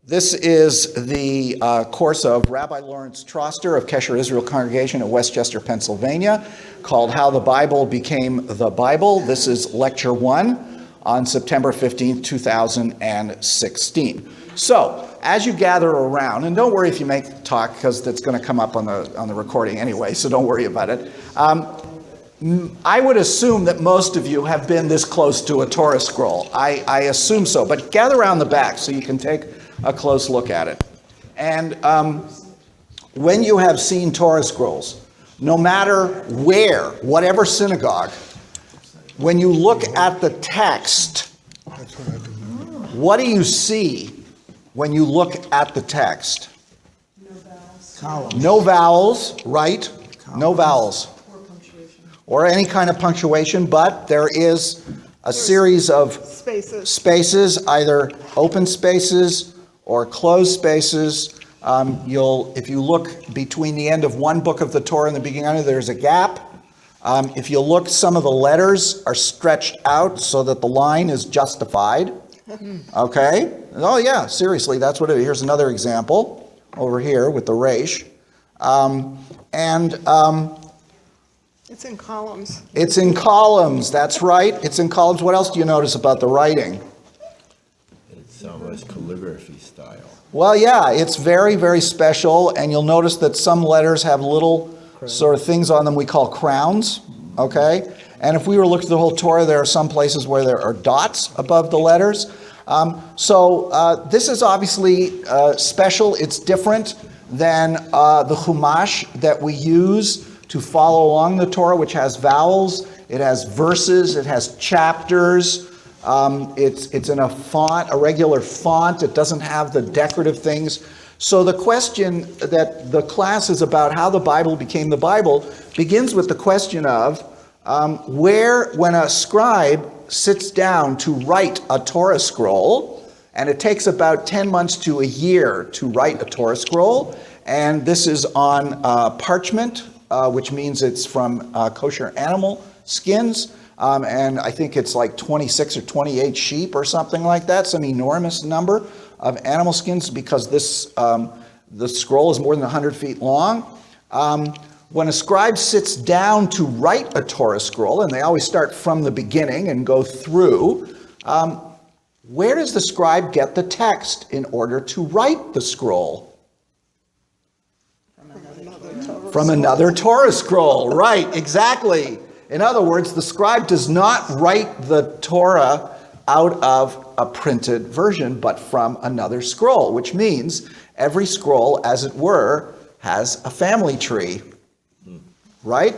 This is the course of Rabbi Lawrence Troster of Kesher Israel Congregation at Westchester, Pennsylvania, called How the Bible Became the Bible. This is Lecture 1 on September 15, 2016. So, as you gather around, and don't worry if you make talk, because that's going to come up on the recording anyway, so don't worry about it. I would assume that most of you have been this close to a Torah scroll. I assume so, but gather around the back so you can take a close look at it. And when you have seen Torah scrolls, no matter where, whatever synagogue, when you look at the text, what do you see when you look at the text? No vowels. Columns. No vowels, right? No vowels. Or punctuation. Or any kind of punctuation, but there is a series of spaces, either open spaces or closed spaces. If you look between the end of one book of the Torah and the beginning, there's a gap. If you look, some of the letters are stretched out so that the line is justified. Okay? Oh yeah, seriously, that's what it is. Here's another example over here with the resh. It's in columns. It's in columns, that's right. It's in columns. What else do you notice about the writing? It's almost calligraphy style. Well, yeah, it's very, very special, and you'll notice that some letters have little sort of things on them we call crowns, okay? And if we were to look at the whole Torah, there are some places where there are dots above the letters. So this is obviously special. It's different than the Chumash that we use to follow along the Torah, which has vowels, it has verses, it has chapters. It's in a font, a regular font. It doesn't have the decorative things. So the question that the class is about how the Bible became the Bible begins with the question of when a scribe sits down to write a Torah scroll, and it takes about 10 months to a year to write a Torah scroll, and this is on parchment, which means it's from kosher animal skins. And I think it's like 26 or 28 sheep or something like that, some enormous number of animal skins, because the scroll is more than 100 feet long. When a scribe sits down to write a Torah scroll, and they always start from the beginning and go through, where does the scribe get the text in order to write the scroll? From another Torah scroll, right, exactly. In other words, the scribe does not write the Torah out of a printed version, but from another scroll, which means every scroll, as it were, has a family tree, right?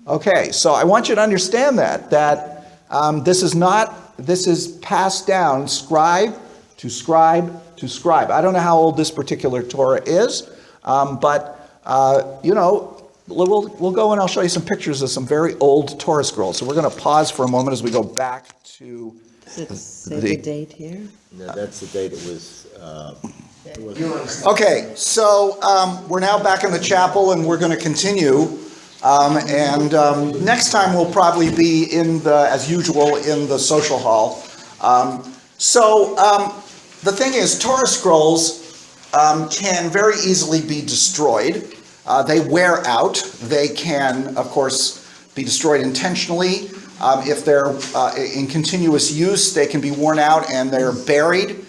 Okay, so I want you to understand that this is passed down scribe to scribe to scribe. I don't know how old this particular Torah is, but we'll go and I'll show you some pictures of some very old Torah scrolls. So we're going to pause for a moment as we go back to the date here. No, that's the date it was. Okay, so we're now back in the chapel and we're going to continue. Next time we'll probably be as usual, in the social hall. The thing is, Torah scrolls can very easily be destroyed. They wear out. They can, of course, be destroyed intentionally. If they're in continuous use, they can be worn out and they're buried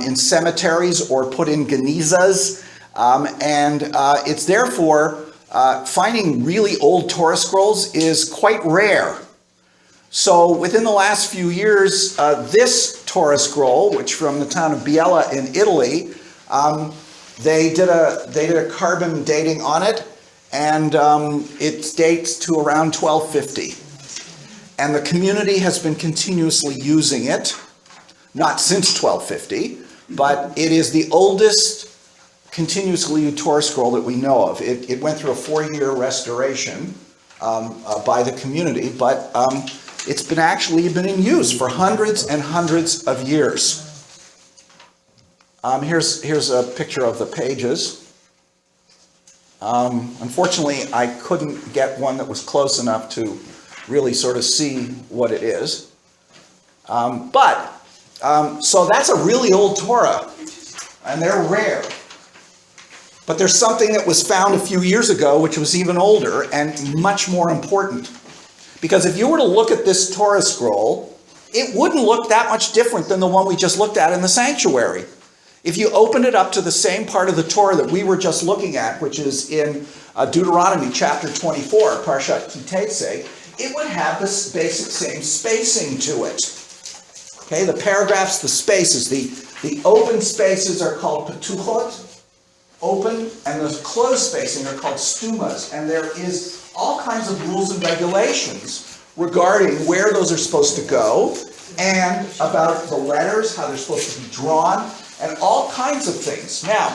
in cemeteries or put in genizas. It's therefore, finding really old Torah scrolls is quite rare. So within the last few years, this Torah scroll, which from the town of Biella in Italy, they did a carbon dating on it, and it dates to around 1250. And the community has been continuously using it, not since 1250, but it is the oldest continuously used Torah scroll that we know of. It went through a 4-year restoration by the community, but it's been in use for hundreds and hundreds of years. Here's a picture of the pages. Unfortunately, I couldn't get one that was close enough to really sort of see what it is. So that's a really old Torah. and they're rare. But there's something that was found a few years ago which was even older and much more important. Because if you were to look at this Torah scroll, it wouldn't look that much different than the one we just looked at in the sanctuary. If you opened it up to the same part of the Torah that we were just looking at, which is in Deuteronomy chapter 24, Parshat Kitetse, it would have this basic same spacing to it. Okay, the paragraphs, the spaces, the open spaces are called petuchot, open, and the closed spacing are called stumas. And there is all kinds of rules and regulations regarding where those are supposed to go, and about the letters, how they're supposed to be drawn, and all kinds of things. Now,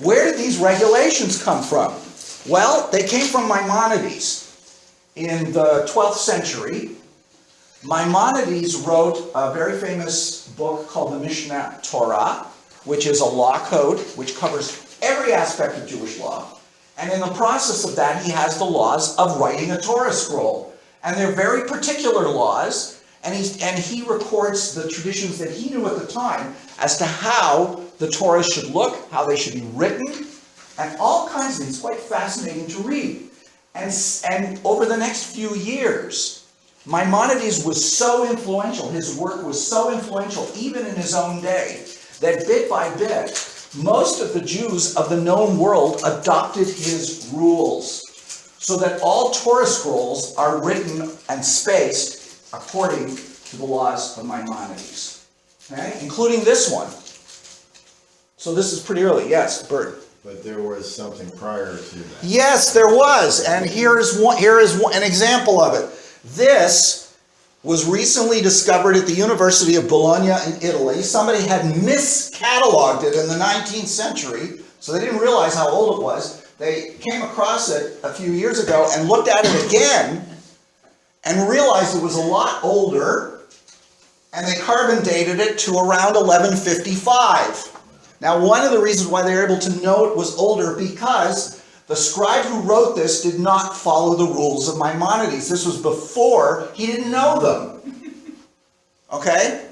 where did these regulations come from? Well, they came from Maimonides. In the 12th century, Maimonides wrote a very famous book called the Mishnah Torah, which is a law code which covers every aspect of Jewish law. And in the process of that, he has the laws of writing a Torah scroll. And they're very particular laws, and he records the traditions that he knew at the time as to how the Torah should look, how they should be written, and all kinds of things. Quite fascinating to read. And over the next few years, Maimonides was so influential, his work was so influential, even in his own day, that bit by bit, most of the Jews of the known world adopted his rules, so that all Torah scrolls are written and spaced according to the laws of Maimonides, okay? Including this one. So this is pretty early. Yes, Bert. But there was something prior to that. Yes, there was, and here is an example of it. This was recently discovered at the University of Bologna in Italy. Somebody had miscatalogued it in the 19th century, so they didn't realize how old it was. They came across it a few years ago and looked at it again and realized it was a lot older, and they carbon dated it to around 1155. Now, one of the reasons why they were able to know it was older, because the scribe who wrote this did not follow the rules of Maimonides. This was before he didn't know them. Okay?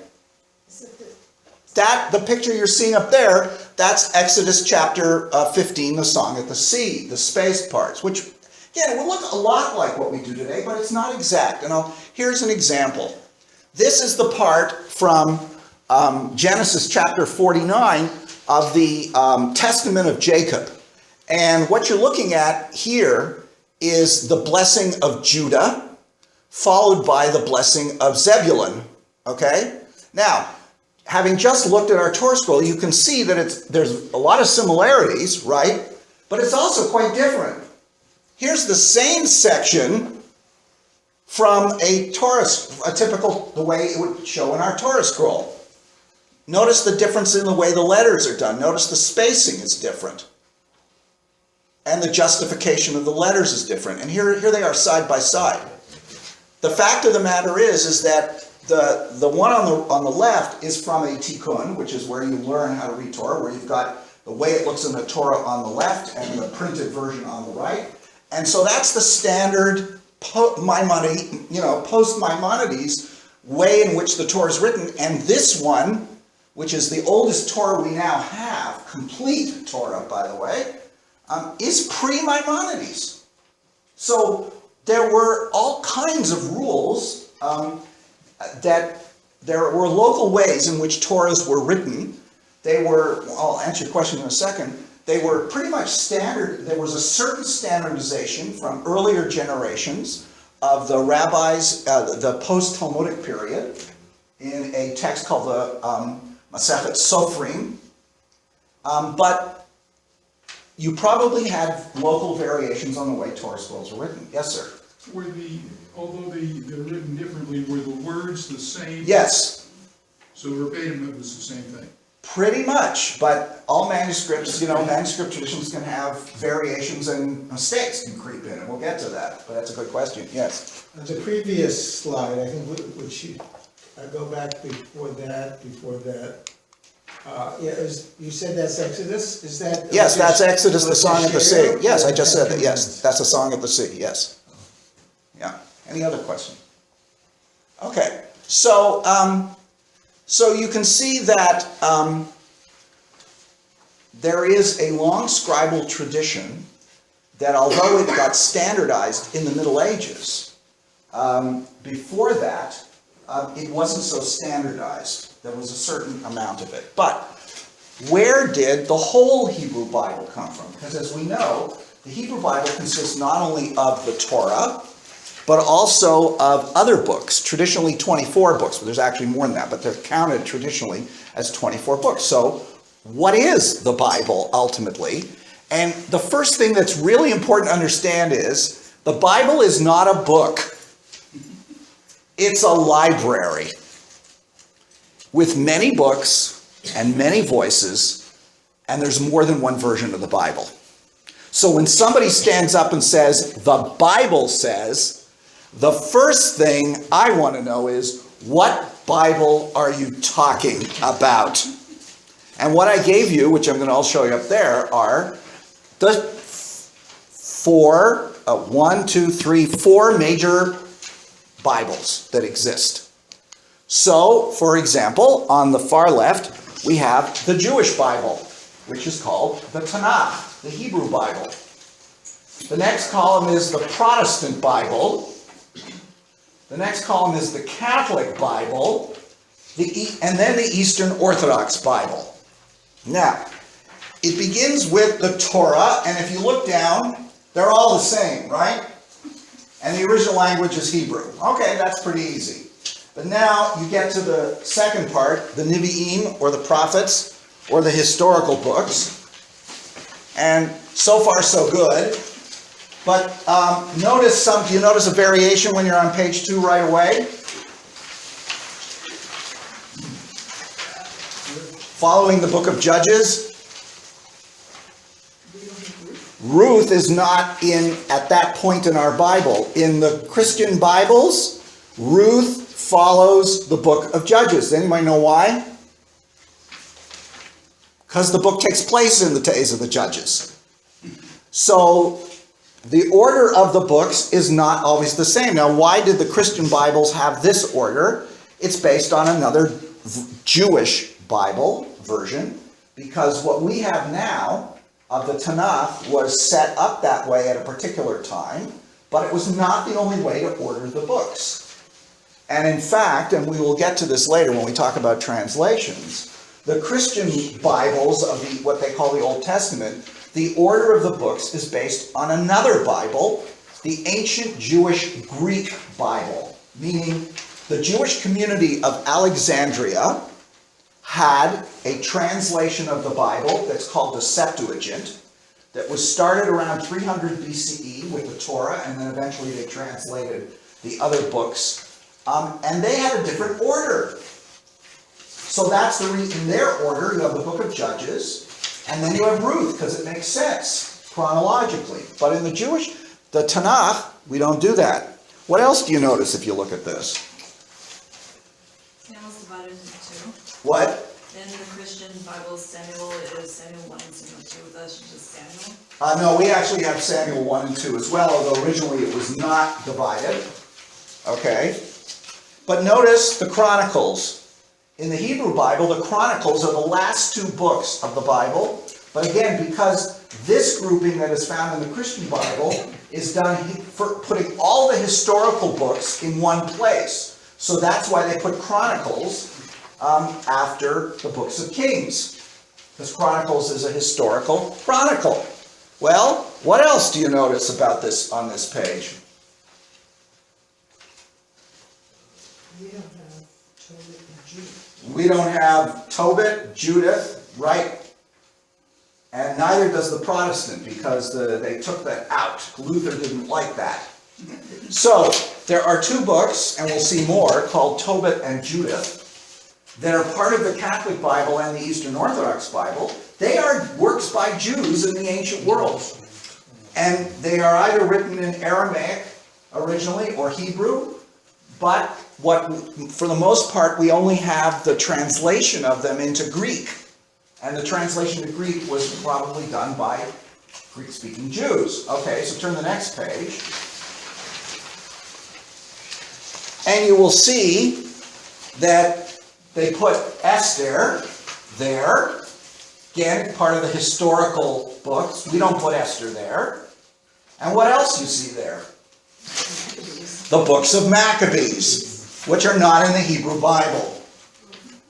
The picture you're seeing up there, that's Exodus chapter 15, the Song at the Sea, the spaced parts, which, again, will look a lot like what we do today, but it's not exact. And here's an example. This is the part from Genesis chapter 49 of the Testament of Jacob. And what you're looking at here is the blessing of Judah, followed by the blessing of Zebulun. Okay? Now, having just looked at our Torah scroll, you can see that there's a lot of similarities, right? But it's also quite different. Here's the same section from a typical, the way it would show in our Torah scroll. Notice the difference in the way the letters are done. Notice the spacing is different. And the justification of the letters is different. And here they are side by side. The fact of the matter is that the one on the left is from a tikkun, which is where you learn how to read Torah, where you've got the way it looks in the Torah on the left and the printed version on the right. And so that's the standard post-Maimonides way in which the Torah is written. And this one, which is the oldest Torah we now have, complete Torah, by the way, is pre-Maimonides. So there were all kinds of rules that there were local ways in which Torahs were written. They were, I'll answer your question in a second, they were pretty much standard. There was a certain standardization from earlier generations of the rabbis, the post-Talmudic period, in a text called the Masechet Sofrim, but you probably had local variations on the way Torah scrolls are written. Yes, sir? Although they're written differently, were the words the same? Yes. So verbatim, it was the same thing? Pretty much, but all manuscripts, manuscript traditions can have variations and mistakes can creep in, and we'll get to that, but that's a good question. Yes? The previous slide, I think, which you go back before that. You said that's Exodus? Is that? Yes, that's Exodus, the Song at the Sea. Yes, I just said that. Yes, that's the Song at the Sea. Yes. Yeah. Any other question? Okay. So you can see that there is a long scribal tradition that although it got standardized in the Middle Ages, before that, it wasn't so standardized. There was a certain amount of it. But where did the whole Hebrew Bible come from? Because as we know, the Hebrew Bible consists not only of the Torah, but also of other books, traditionally 24 books. But there's actually more than that, but they're counted traditionally as 24 books. So what is the Bible ultimately? And the first thing that's really important to understand is the Bible is not a book. It's a library with many books and many voices, and there's more than one version of the Bible. So when somebody stands up and says, the Bible says, the first thing I want to know is, what Bible are you talking about? And what I gave you, which I'm going to all show you up there, are the four major Bibles that exist. So, for example, on the far left, we have the Jewish Bible, which is called the Tanakh, the Hebrew Bible. The next column is the Protestant Bible. The next column is the Catholic Bible, and then the Eastern Orthodox Bible. Now, it begins with the Torah, and if you look down, they're all the same, right? And the original language is Hebrew. Okay, that's pretty easy. But now you get to the second part, the Nevi'im, or the prophets, or the historical books. And so far, so good. But do you notice a variation when you're on page 2 right away? Following the book of Judges, Ruth is not in at that point in our Bible. In the Christian Bibles, Ruth follows the book of Judges. Anybody know why? Because the book takes place in the days of the Judges. So the order of the books is not always the same. Now, why did the Christian Bibles have this order? It's based on another Jewish Bible version, because what we have now of the Tanakh was set up that way at a particular time, but it was not the only way to order the books. And in fact, and we will get to this later when we talk about translations, the Christian Bibles of what they call the Old Testament, the order of the books is based on another Bible, the ancient Jewish Greek Bible, meaning the Jewish community of Alexandria had a translation of the Bible that's called the Septuagint that was started around 300 BCE with the Torah, and then eventually they translated the other books. And they had a different order. So that's the reason in their order. You have the book of Judges, and then you have Ruth, because it makes sense chronologically. But in the Tanakh, we don't do that. What else do you notice if you look at this? Samuel's divided into two. What? In the Christian Bible, Samuel is Samuel 1 and Samuel 2. That's just Samuel. No, we actually have Samuel 1 and 2 as well, although originally it was not divided. Okay? But notice the Chronicles. In the Hebrew Bible, the Chronicles are the last two books of the Bible. But again, because this grouping that is found in the Christian Bible is done for putting all the historical books in one place. So that's why they put Chronicles after the books of Kings. Because Chronicles is a historical chronicle. Well, what else do you notice about this on this page? We don't have Tobit, Judith, right? And neither does the Protestant, because they took that out. Luther didn't like that. So, there are two books, and we'll see more, called Tobit and Judith, that are part of the Catholic Bible and the Eastern Orthodox Bible. They are works by Jews in the ancient world. And they are either written in Aramaic originally or Hebrew, but for the most part, we only have the translation of them into Greek. And the translation to Greek was probably done by Greek-speaking Jews. Okay, so turn the next page. And you will see that they put Esther there, Again, part of the historical books. We don't put Esther there. And what else you see there? The books of Maccabees, which are not in the Hebrew Bible.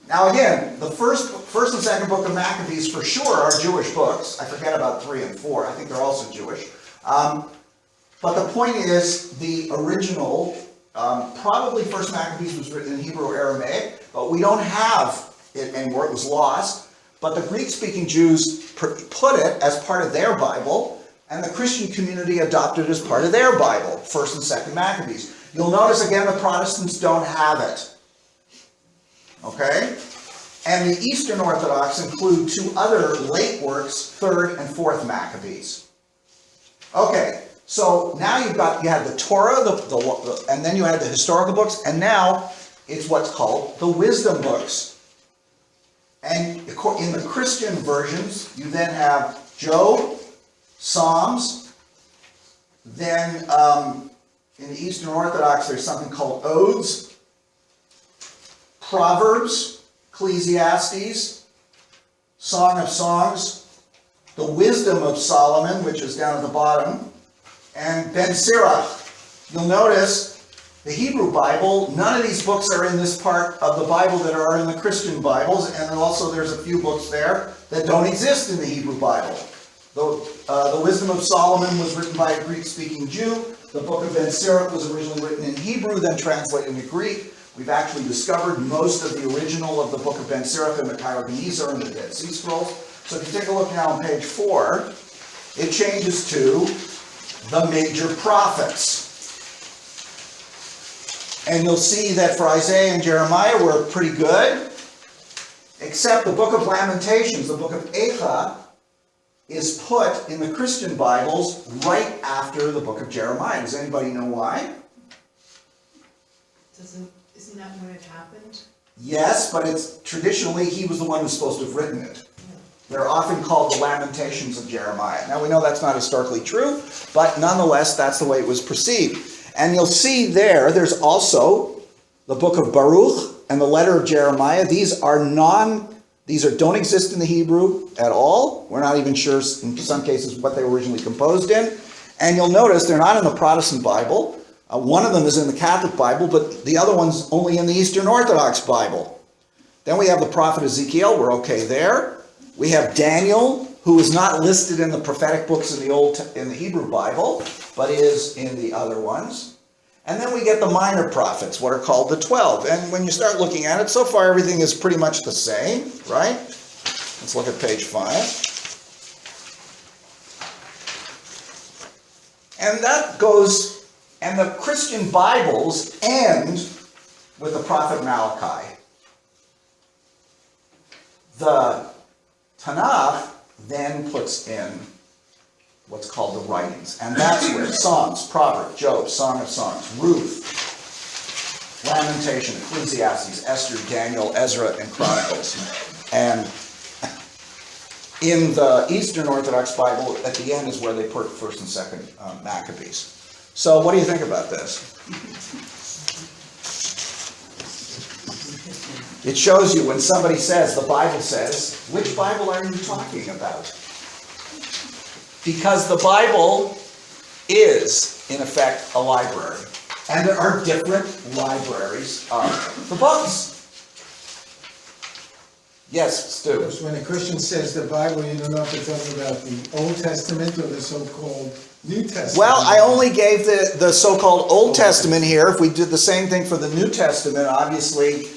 Now again, the first and second book of Maccabees for sure are Jewish books. I forget about 3 and 4. I think they're also Jewish. But the point is, the original, probably first Maccabees was written in Hebrew or Aramaic, but we don't have it anymore. It was lost. But the Greek-speaking Jews put it as part of their Bible, and the Christian community adopted it as part of their Bible, first and second Maccabees. You'll notice again the Protestants don't have it. Okay? And the Eastern Orthodox include 2 other late works, 3rd and 4th Maccabees. Okay, so now you had the Torah, and then you had the historical books, and now it's what's called the wisdom books. And in the Christian versions, you then have Job, Psalms, then in the Eastern Orthodox there's something called Odes, Proverbs, Ecclesiastes, Song of Songs, the Wisdom of Solomon, which is down at the bottom, and Ben Sirach. You'll notice the Hebrew Bible, none of these books are in this part of the Bible that are in the Christian Bibles, and also there's a few books there that don't exist in the Hebrew Bible. The Wisdom of Solomon was written by a Greek-speaking Jew. The book of Ben Sirach was originally written in Hebrew, then translated into Greek. We've actually discovered most of the original of the book of Ben Sirach in the Cairo-Genezer and the Dead Sea Scrolls. So if you take a look now on page 4, it changes to the major prophets. And you'll see that for Isaiah and Jeremiah we're pretty good, except the book of Lamentations, the book of Eicha, is put in the Christian Bibles right after the book of Jeremiah. Does anybody know why? Isn't that when it happened? Yes, but it's traditionally he was the one who's supposed to have written it. They're often called the Lamentations of Jeremiah. Now we know that's not historically true, but nonetheless that's the way it was perceived. And you'll see there's also the book of Baruch and the letter of Jeremiah. These don't exist in the Hebrew at all. We're not even sure in some cases what they were originally composed in. And you'll notice they're not in the Protestant Bible. One of them is in the Catholic Bible, but the other one's only in the Eastern Orthodox Bible. Then we have the prophet Ezekiel. We're okay there. We have Daniel, who is not listed in the prophetic books in the Hebrew Bible, but is in the other ones. And then we get the minor prophets, what are called the 12. And when you start looking at it, so far everything is pretty much the same, right? Let's look at page 5. And that goes, and the Christian Bibles end with the prophet Malachi. The Tanakh then puts in what's called the writings. And that's where Psalms, Proverbs, Job, Song of Songs, Ruth, Lamentation, Ecclesiastes, Esther, Daniel, Ezra, and Chronicles. And in the Eastern Orthodox Bible, at the end is where they put 1st and 2nd Maccabees. So what do you think about this? It shows you when somebody says, the Bible says, which Bible are you talking about? Because the Bible is, in effect, a library. And there are different libraries of the books. Yes, Stu? Because when a Christian says the Bible, you don't know if they're talking about the Old Testament or the so-called New Testament. Well, I only gave the so-called Old Testament here. If we did the same thing for the New Testament, obviously,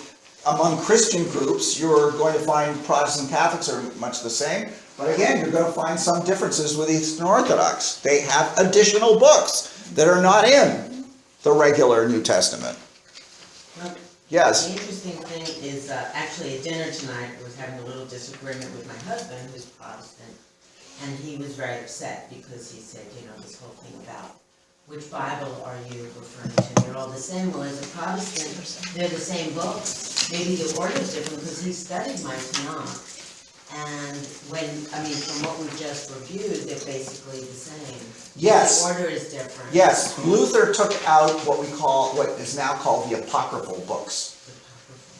among Christian groups, you're going to find Protestant Catholics are much the same. But again, you're going to find some differences with Eastern Orthodox. They have additional books that are not in the regular New Testament. Well, Yes. the interesting thing is, actually at dinner tonight, I was having a little disagreement with my husband, who's Protestant, and he was very upset because he said, this whole thing about which Bible are you referring to? They're all the same. Well, as a Protestant, they're the same books. Maybe the order is different because he studied my Tanakh. And from what we just reviewed, they're basically the same. Yes. The order is different. Yes, Luther took out what is now called the apocryphal books.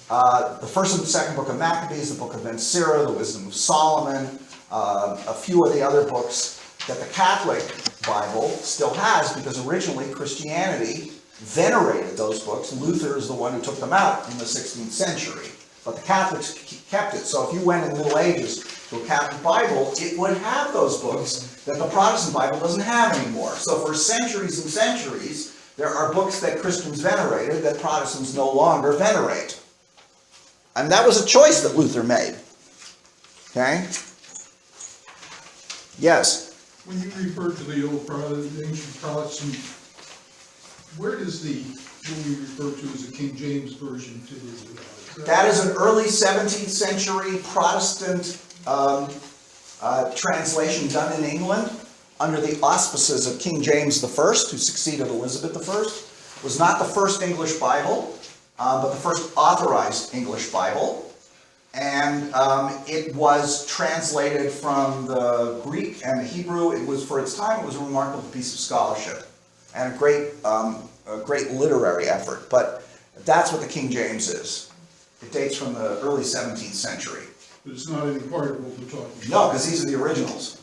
the first and second book of Maccabees, the book of Ben Sira, the Wisdom of Solomon, a few of the other books that the Catholic Bible still has, because originally Christianity venerated those books. Luther is the one who took them out in the 16th century, but the Catholics kept it. So if you went in the Middle Ages to a Catholic Bible, it would have those books that the Protestant Bible doesn't have anymore. So for centuries and centuries, there are books that Christians venerated that Protestants no longer venerate. And that was a choice that Luther made. Okay? Yes? When you refer to the ancient Protestant, where does what we refer to as the King James Version fit into that? That is an early 17th century Protestant translation done in England under the auspices of King James I, who succeeded Elizabeth I. It was not the first English Bible, but the first authorized English Bible. And it was translated from the Greek and the Hebrew. It was, for its time, it was a remarkable piece of scholarship and a great literary effort. But that's what the King James is. It dates from the early 17th century. But it's not any part of what we're talking about. No, because these are the originals.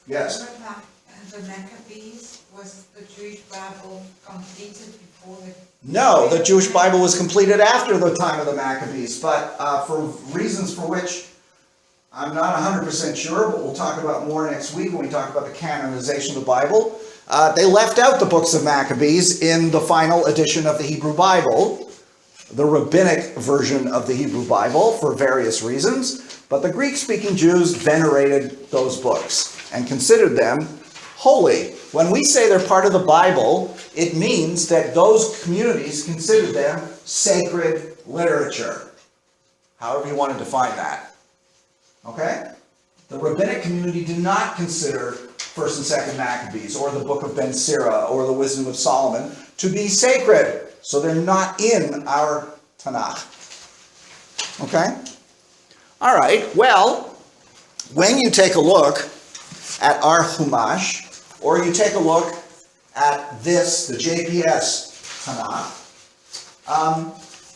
Yes? What about the Maccabees? Was the Jewish Bible completed before the... No, the Jewish Bible was completed after the time of the Maccabees, but for reasons for which I'm not 100% sure, but we'll talk about more next week when we talk about the canonization of the Bible. They left out the books of Maccabees in the final edition of the Hebrew Bible, the rabbinic version of the Hebrew Bible, for various reasons, but the Greek-speaking Jews venerated those books and considered them holy. When we say they're part of the Bible, it means that those communities consider them sacred literature. However you want to define that. Okay? The rabbinic community did not consider 1st and 2nd Maccabees or the book of Ben Sira or the Wisdom of Solomon to be sacred. So they're not in our Tanakh. Okay? All right. Well, when you take a look at our Chumash, or you take a look at this, the JPS Tanakh,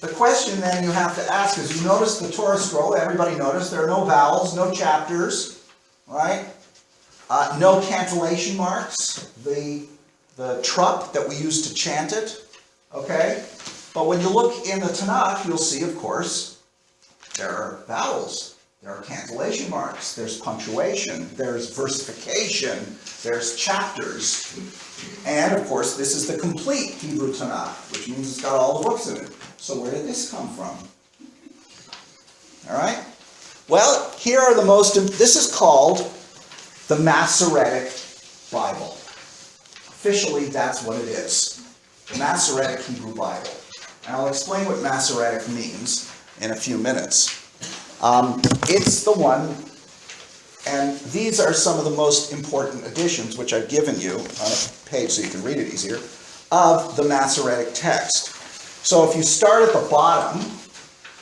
the question then you have to ask is, you notice the Torah scroll, everybody noticed, there are no vowels, no chapters, right? No cantillation marks, the trup that we use to chant it, okay? But when you look in the Tanakh, you'll see, of course, there are vowels. There are cantillation marks, there's punctuation, there's versification, there's chapters. And of course, this is the complete Hebrew Tanakh, which means it's got all the books in it. So where did this come from? All right? Well, here are this is called the Masoretic Bible. Officially, that's what it is. The Masoretic Hebrew Bible. And I'll explain what Masoretic means in a few minutes. It's the one, and these are some of the most important editions, which I've given you on a page so you can read it easier, of the Masoretic Text. So if you start at the bottom,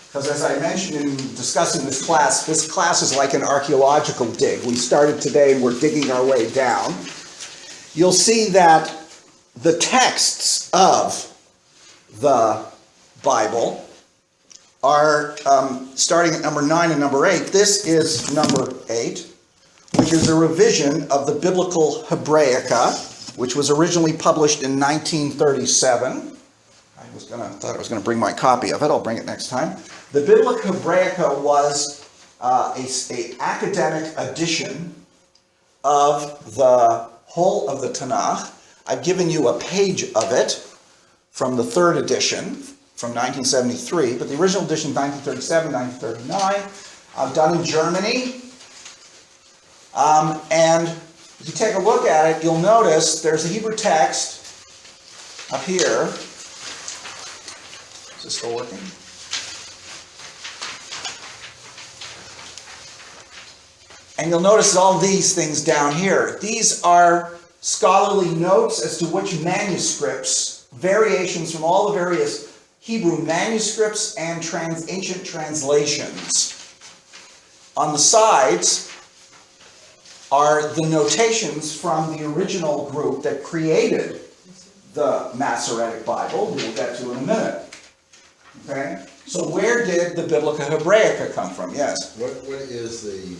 because as I mentioned in discussing this class is like an archaeological dig. We started today and we're digging our way down. You'll see that the texts of the Bible are starting at number 9 and number 8. This is number 8, which is a revision of the Biblical Hebraica, which was originally published in 1937. I thought I was going to bring my copy of it. I'll bring it next time. The Biblical Hebraica was an academic edition of the whole of the Tanakh. I've given you a page of it from the 3rd edition, from 1973, but the original edition, 1937, 1939, done in Germany. And if you take a look at it, you'll notice there's a Hebrew text up here. Is this still working? And you'll notice all these things down here. These are scholarly notes as to which manuscripts, variations from all the various Hebrew manuscripts and ancient translations. On the sides are the notations from the original group that created the Masoretic Bible, we'll get to in a minute. Okay? So where did the Biblica Hebraica come from? Yes. What is the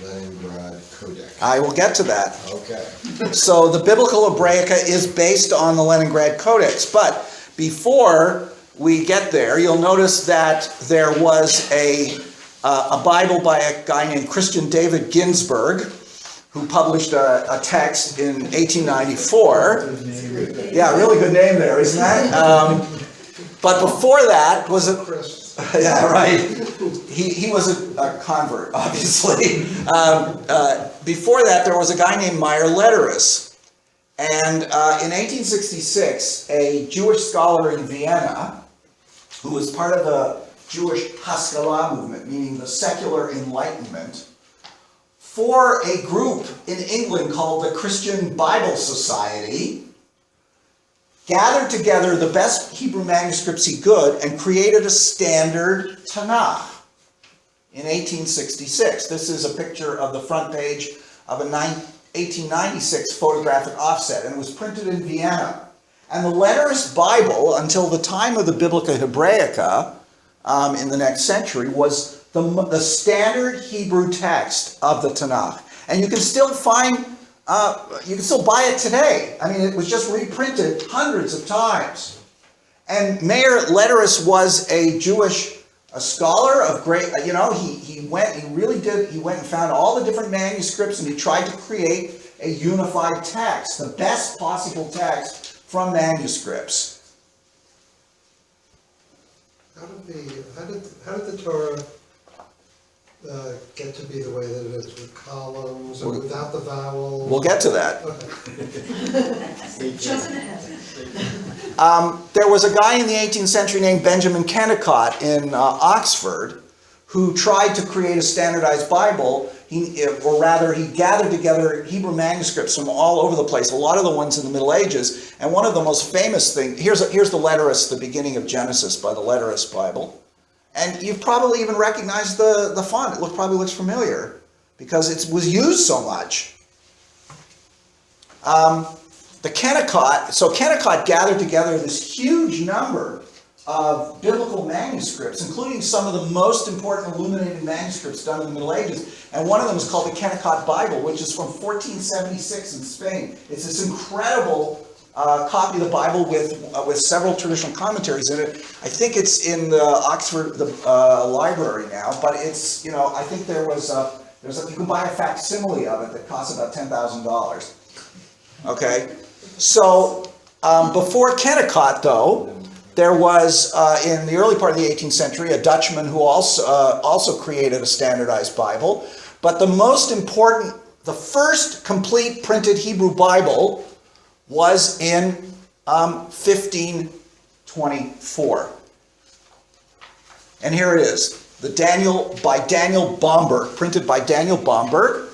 Leningrad Codex? I will get to that. Okay. So the Biblical Hebraica is based on the Leningrad Codex. But before we get there, you'll notice that there was a Bible by a guy named Christian David Ginsburg, who published a text in 1894. Yeah, really good name there, isn't that? But before that was a... Yeah, right. He was a convert, obviously. Before that, there was a guy named Meyer Letterus. And in 1866, a Jewish scholar in Vienna, who was part of the Jewish Haskalah movement, meaning the secular enlightenment, for a group in England called the Christian Bible Society, gathered together the best Hebrew manuscripts he could and created a standard Tanakh in 1866. This is a picture of the front page of a 1896 photographic offset, and it was printed in Vienna. And the Letterist Bible, until the time of the Biblica Hebraica in the next century, was the standard Hebrew text of the Tanakh. And you can still find, you can still buy it today. I mean, it was just reprinted hundreds of times. And Meyer Letterus was a Jewish scholar of great, he went and found all the different manuscripts, and he tried to create a unified text, the best possible text from manuscripts. How did the Torah get to be the way that it is, with columns or without the vowel? We'll get to that. Okay. Jumping ahead. There was a guy in the 18th century named Benjamin Kennecott in Oxford who tried to create a standardized Bible. He gathered together Hebrew manuscripts from all over the place, a lot of the ones in the Middle Ages. And one of the most famous things, here's the Letterist, the beginning of Genesis by the Letterist Bible. And you've probably even recognized the font. It probably looks familiar because it was used so much. Kennecott gathered together this huge number of biblical manuscripts, including some of the most important illuminated manuscripts done in the Middle Ages. And one of them is called the Kennecott Bible, which is from 1476 in Spain. It's this incredible copy of the Bible with several traditional commentaries in it. I think it's in the Oxford library now, but it's, I think you can buy a facsimile of it that costs about $10,000. Okay, so before Kennecott, though, there was in the early part of the 18th century a Dutchman who also created a standardized Bible. But the most important, the first complete printed Hebrew Bible was in 1524. And here it is, by Daniel Bomberg, printed by Daniel Bomberg,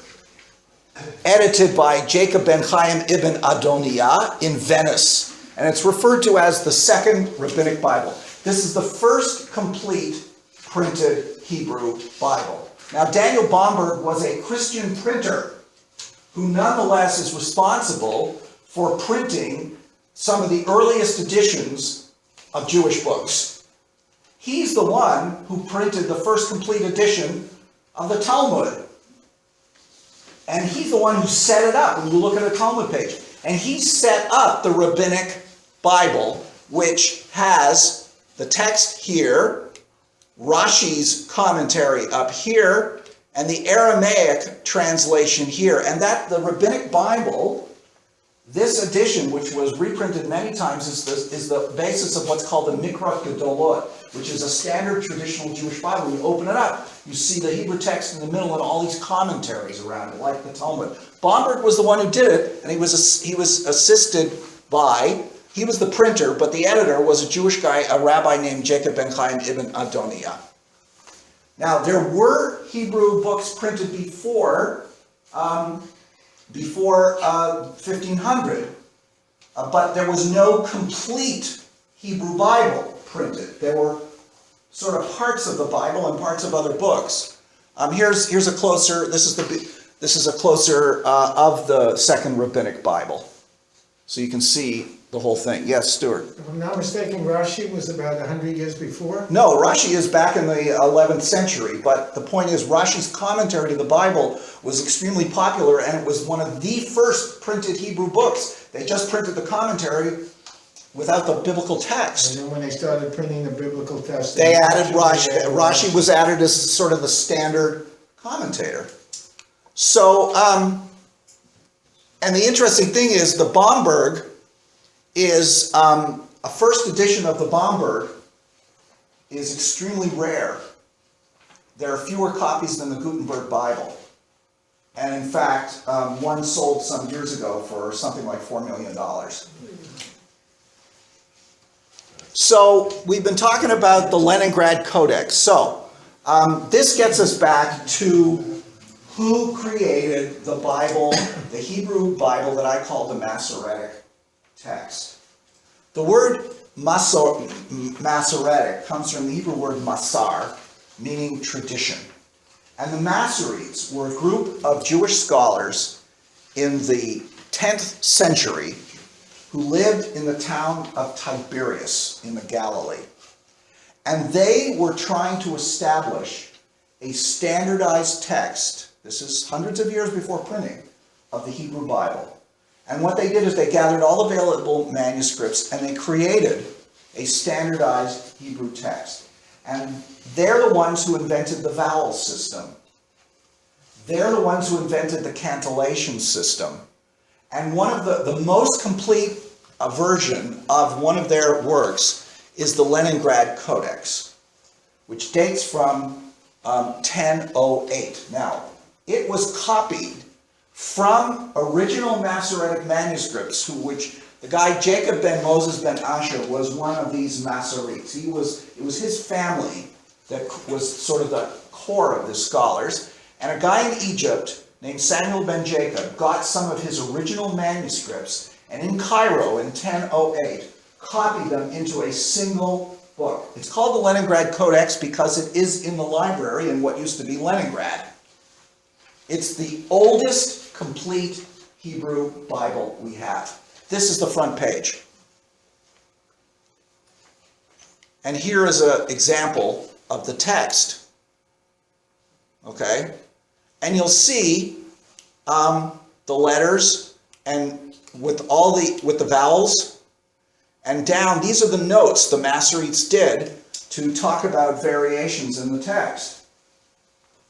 edited by Jacob ben Chaim ibn Adoniah in Venice. And it's referred to as the Second Rabbinic Bible. This is the first complete printed Hebrew Bible. Now, Daniel Bomberg was a Christian printer who nonetheless is responsible for printing some of the earliest editions of Jewish books. He's the one who printed the first complete edition of the Talmud. And he's the one who set it up when you look at a Talmud page. And he set up the Rabbinic Bible, which has the text here, Rashi's commentary up here, and the Aramaic translation here. And the Rabbinic Bible, this edition, which was reprinted many times, is the basis of what's called the Mikra Gedolot, which is a standard traditional Jewish Bible. You open it up, you see the Hebrew text in the middle and all these commentaries around it, like the Talmud. Bomberg was the one who did it, and he was assisted by, he was the printer, but the editor was a Jewish guy, a rabbi named Jacob ben Chaim ibn Adoniah. Now, there were Hebrew books printed before 1500, but there was no complete Hebrew Bible printed. There were sort of parts of the Bible and parts of other books. Here's a closer. This is a closer of the Second Rabbinic Bible. So you can see the whole thing. Yes, Stuart? If I'm not mistaken, Rashi was about 100 years before? No, Rashi is back in the 11th century, but the point is Rashi's commentary to the Bible was extremely popular, and it was one of the first printed Hebrew books. They just printed the commentary without the biblical text. And then when they started printing the biblical text, They added Rashi. Rashi was added as sort of the standard commentator. So, and the interesting thing is the Bomberg is, a first edition of the Bomberg is extremely rare. There are fewer copies than the Gutenberg Bible. And in fact, one sold some years ago for something like $4 million. So we've been talking about the Leningrad Codex. So this gets us back to who created the Bible, the Hebrew Bible that I call the Masoretic Text. The word Masoretic comes from the Hebrew word masar, meaning tradition. And the Masoretes were a group of Jewish scholars in the 10th century who lived in the town of Tiberias in the Galilee. And they were trying to establish a standardized text, this is hundreds of years before printing, of the Hebrew Bible. And what they did is they gathered all available manuscripts and they created a standardized Hebrew text. And they're the ones who invented the vowel system. They're the ones who invented the cantillation system. And one of the most complete version of one of their works is the Leningrad Codex, which dates from 1008. Now, it was copied from original Masoretic manuscripts, which the guy Jacob ben Moses ben Asher was one of these Masoretes. It was his family that was sort of the core of the scholars. And a guy in Egypt named Samuel ben Jacob got some of his original manuscripts and in Cairo in 1008 copied them into a single book. It's called the Leningrad Codex because it is in the library in what used to be Leningrad. It's the oldest complete Hebrew Bible we have. This is the front page. And here is an example of the text. Okay? And you'll see the letters and with the vowels. And down, these are the notes the Masoretes did to talk about variations in the text.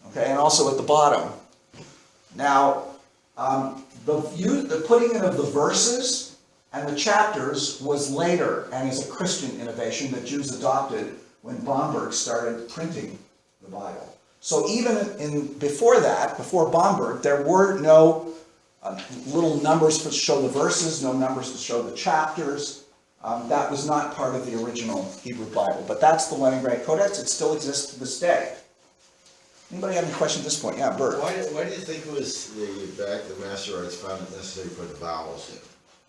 Okay, and also at the bottom. Now, the putting in of the verses and the chapters was later and is a Christian innovation that Jews adopted when Bomberg started printing the Bible. So even before that, before Bomberg, there were no little numbers to show the verses, no numbers to show the chapters. That was not part of the original Hebrew Bible. But that's the Leningrad Codex. It still exists to this day. Anybody have any questions at this point? Yeah, Bert. Why do you think it was the Masoretes found it necessary to put the vowels in?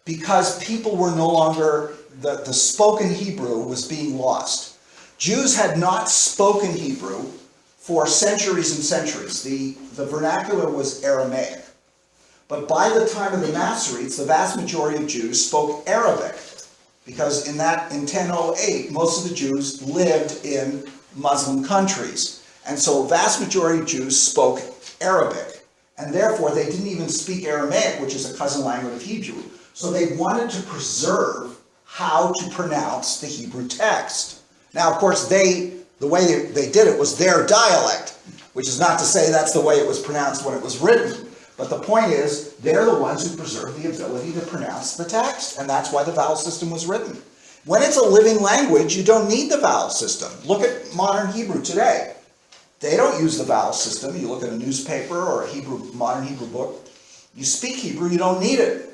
Because people were no longer, the spoken Hebrew was being lost. Jews had not spoken Hebrew for centuries and centuries. The vernacular was Aramaic. But by the time of the Masoretes, the vast majority of Jews spoke Arabic. Because in 1008, most of the Jews lived in Muslim countries. And so a vast majority of Jews spoke Arabic. And therefore, they didn't even speak Aramaic, which is a cousin language of Hebrew. So they wanted to preserve how to pronounce the Hebrew text. Now, of course, the way they did it was their dialect, which is not to say that's the way it was pronounced when it was written. But the point is, they're the ones who preserve the ability to pronounce the text. And that's why the vowel system was written. When it's a living language, you don't need the vowel system. Look at modern Hebrew today. They don't use the vowel system. You look at a newspaper or a modern Hebrew book. You speak Hebrew, you don't need it.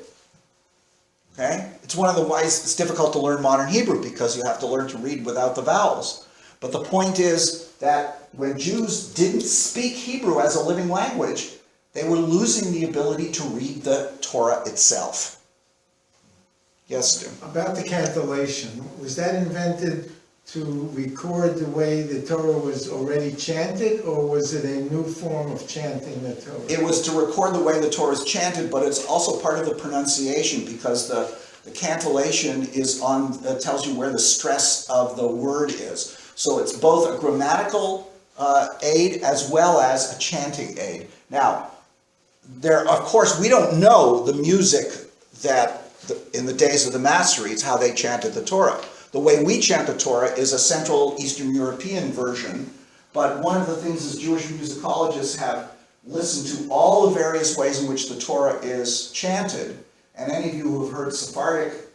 Okay? It's one of the ways it's difficult to learn modern Hebrew because you have to learn to read without the vowels. But the point is that when Jews didn't speak Hebrew as a living language, they were losing the ability to read the Torah itself. Yes, Stu? About the cantillation, was that invented to record the way the Torah was already chanted, or was it a new form of chanting the Torah? It was to record the way the Torah is chanted, but it's also part of the pronunciation because the The cantillation is tells you where the stress of the word is. So it's both a grammatical aid as well as a chanting aid. Now, of course, we don't know the music that in the days of the Masoretes, how they chanted the Torah. The way we chant the Torah is a Central Eastern European version, but one of the things is Jewish musicologists have listened to all the various ways in which the Torah is chanted, and any of you who have heard Sephardic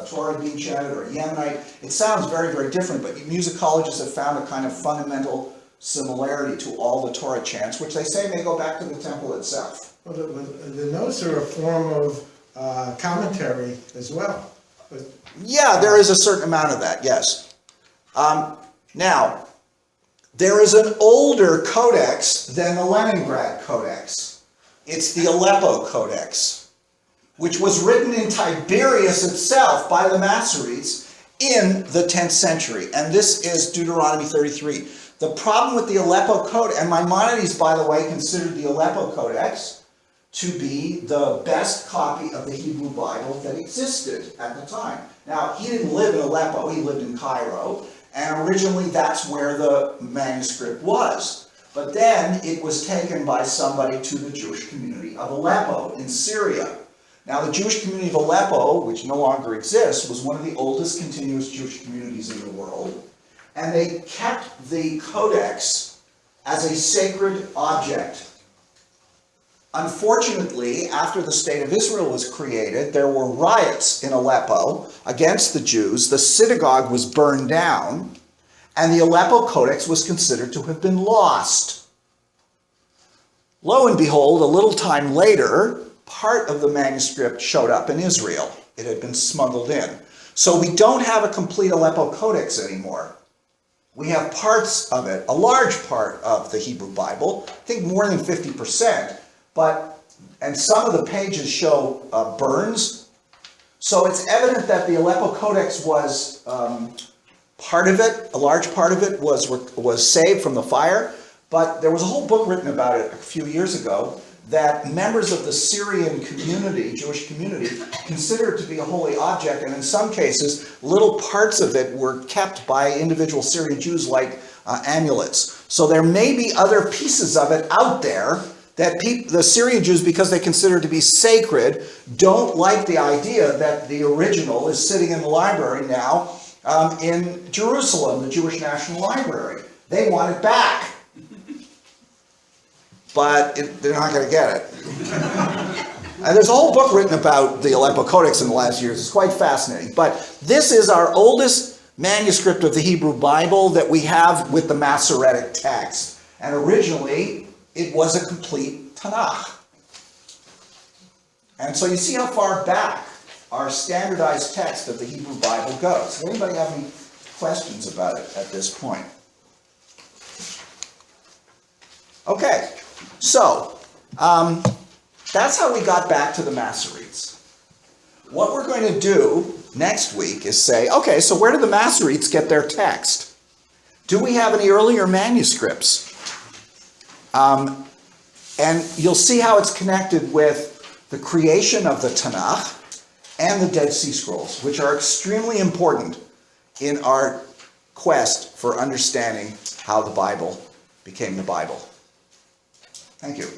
Torah being chanted or Yemenite, it sounds very, very different, but musicologists have found a kind of fundamental similarity to all the Torah chants, which they say may go back to the temple itself. Well, the notes are a form of commentary as well. But Yeah, there is a certain amount of that, yes. Now, there is an older codex than the Leningrad Codex. It's the Aleppo Codex, which was written in Tiberias itself by the Masoretes in the 10th century. And this is Deuteronomy 33. The problem with the Aleppo Codex, and Maimonides, by the way, considered the Aleppo Codex to be the best copy of the Hebrew Bible that existed at the time. Now, he didn't live in Aleppo, he lived in Cairo, and originally that's where the manuscript was. But then it was taken by somebody to the Jewish community of Aleppo in Syria. Now, the Jewish community of Aleppo, which no longer exists, was one of the oldest continuous Jewish communities in the world, and they kept the codex as a sacred object. Unfortunately, after the State of Israel was created, there were riots in Aleppo against the Jews. The synagogue was burned down, and the Aleppo Codex was considered to have been lost. Lo and behold, a little time later, part of the manuscript showed up in Israel. It had been smuggled in. So we don't have a complete Aleppo Codex anymore. We have parts of it, a large part of the Hebrew Bible, I think more than 50%. And some of the pages show burns. So it's evident that the Aleppo Codex was part of it, a large part of it was saved from the fire. But there was a whole book written about it a few years ago that members of the Syrian community, Jewish community, considered to be a holy object. And in some cases, little parts of it were kept by individual Syrian Jews like amulets. So there may be other pieces of it out there that the Syrian Jews, because they consider it to be sacred, don't like the idea that the original is sitting in the library now in Jerusalem, the Jewish National Library. They want it back. But they're not going to get it. And there's a whole book written about the Aleppo Codex in the last years. It's quite fascinating. But this is our oldest manuscript of the Hebrew Bible that we have with the Masoretic Text. And originally, it was a complete Tanakh. And so you see how far back our standardized text of the Hebrew Bible goes. Does anybody have any questions about it at this point? Okay, so that's how we got back to the Masoretes. What we're going to do next week is say, okay, so where did the Masoretes get their text? Do we have any earlier manuscripts? And you'll see how it's connected with the creation of the Tanakh and the Dead Sea Scrolls, which are extremely important in our quest for understanding how the Bible became the Bible. Thank you.